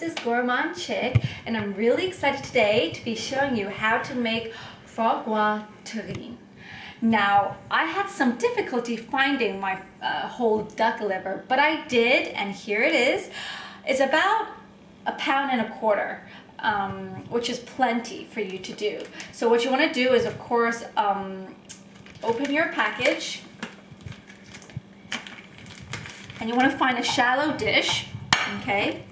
this is Gourmand Chic, and I'm really excited today to be showing you how to make Fois Gras Terrine. Now, I had some difficulty finding my whole duck liver, but I did, and here it is. It's about 1.25 pounds, which is plenty for you to do. So what you want to do is, of course, open your package, and you want to find a shallow dish, okay,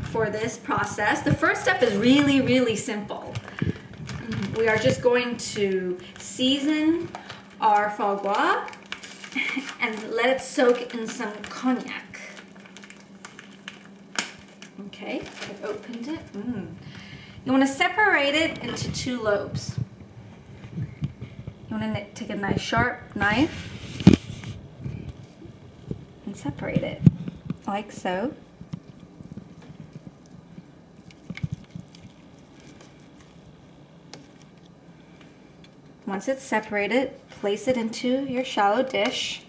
for this process. The first step is really simple. We are just going to season our foie gras and let it soak in some cognac. Okay, I've opened it. You want to separate it into 2 lobes. You want to take a nice sharp knife and separate it like so. Once it's separated, place it into your shallow dish.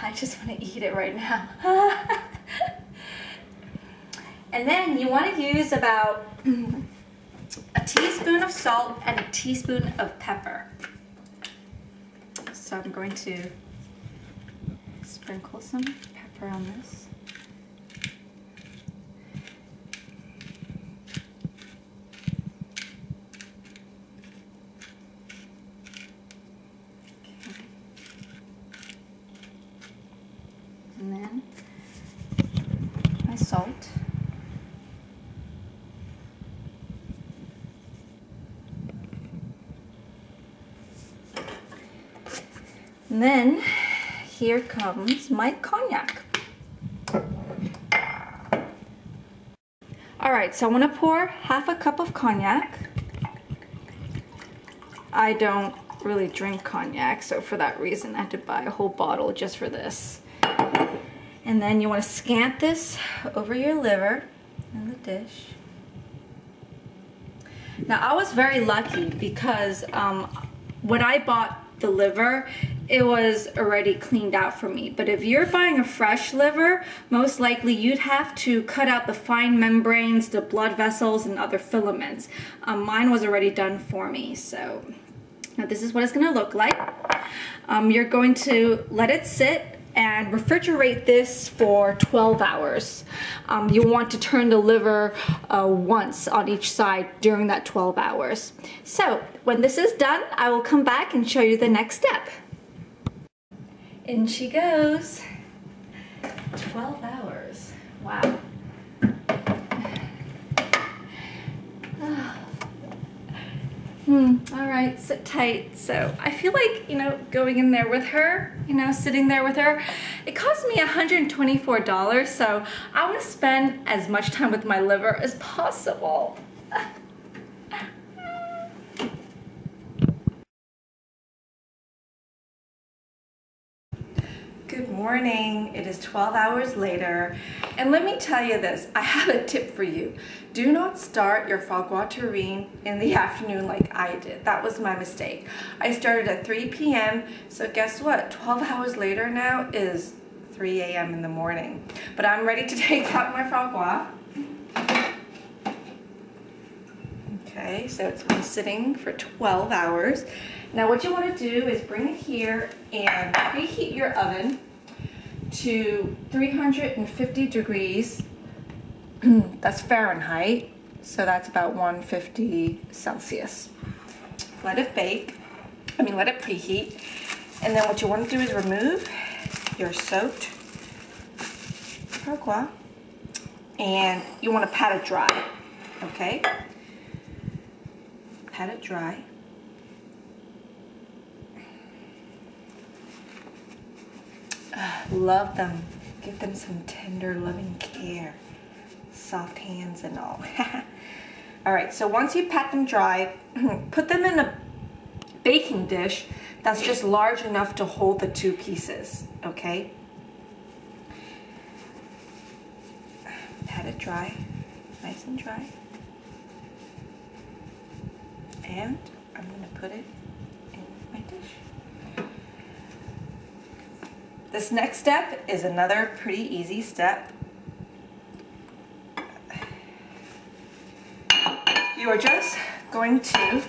I just want to eat it right now. And then you want to use about a teaspoon of salt and a teaspoon of pepper. So I'm going to sprinkle some pepper on this. And then my salt. And then here comes my cognac. Alright, so I want to pour 1/2 cup of cognac. I don't really drink cognac, so for that reason I had to buy a whole bottle just for this. And then you want to scant this over your liver in the dish. Now I was very lucky because when I bought the liver, it was already cleaned out for me. But if you're buying a fresh liver, most likely you'd have to cut out the fine membranes, the blood vessels, and other filaments. Mine was already done for me, so now this is what it's going to look like. You're going to let it sit and refrigerate this for 12 hours. You want to turn the liver once on each side during that 12 hours. So when this is done, I will come back and show you the next step. In she goes. 12 hours. Wow. All right, sit tight. So I feel like, going in there with her, sitting there with her, it cost me $124, so I want to spend as much time with my liver as possible. Good morning. It is 12 hours later, and let me tell you this, I have a tip for you. Do not start your Fois Gras Terrine in the afternoon like I did. That was my mistake. I started at 3 p.m. so guess what? 12 hours later now is 3 a.m. in the morning. But I'm ready to take out my Fois Gras. Okay, so it's been sitting for 12 hours. Now what you want to do is bring it here and preheat your oven to 350 degrees. That's Fahrenheit, so that's about 150 Celsius. Let it bake, let it preheat. And then what you want to do is remove your soaked Fois Gras, and you want to pat it dry, okay? Pat it dry. Love them. Give them some tender, loving care. Soft hands and all. Alright, so once you pat them dry, put them in a baking dish that's just large enough to hold the 2 pieces, okay? Pat it dry, nice and dry. And I'm going to put it in my dish. This next step is another pretty easy step. You are just going to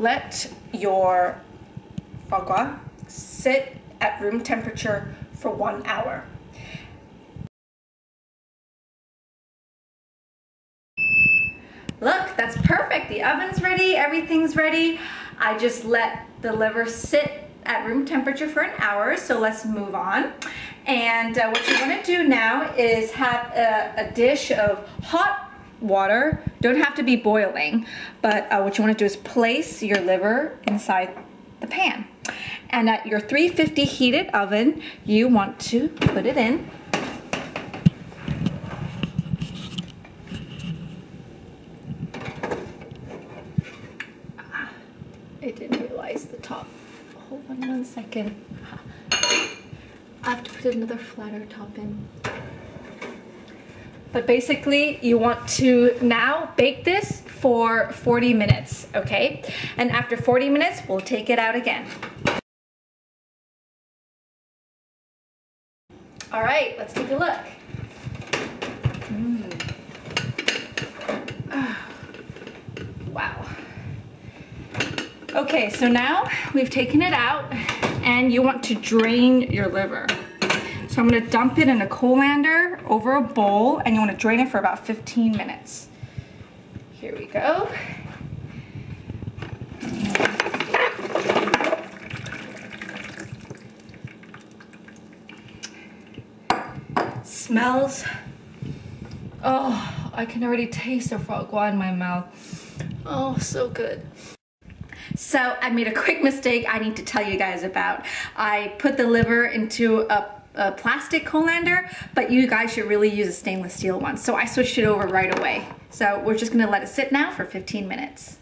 let your foie gras sit at room temperature for 1 hour. Look, that's perfect. The oven's ready, everything's ready. I just let the liver sit at room temperature for an hour, so let's move on. And what you want to do now is have a dish of hot water. Don't have to be boiling, but what you want to do is place your liver inside the pan. And at your 350 heated oven, you want to put it in. I didn't realize the top. Hold on 1 second. I have to put another flatter top in. But basically, you want to now bake this for 40 minutes, okay? And after 40 minutes, we'll take it out again. All right, let's take a look. Wow. Okay, so now we've taken it out and you want to drain your liver. So I'm gonna dump it in a colander over a bowl and you wanna drain it for about 15 minutes. Here we go. Smells, oh, I can already taste the foie gras in my mouth. Oh, so good. So I made a quick mistake I need to tell you guys about. I put the liver into a plastic colander, but you guys should really use a stainless steel one. So I switched it over right away. So we're just gonna let it sit now for 15 minutes.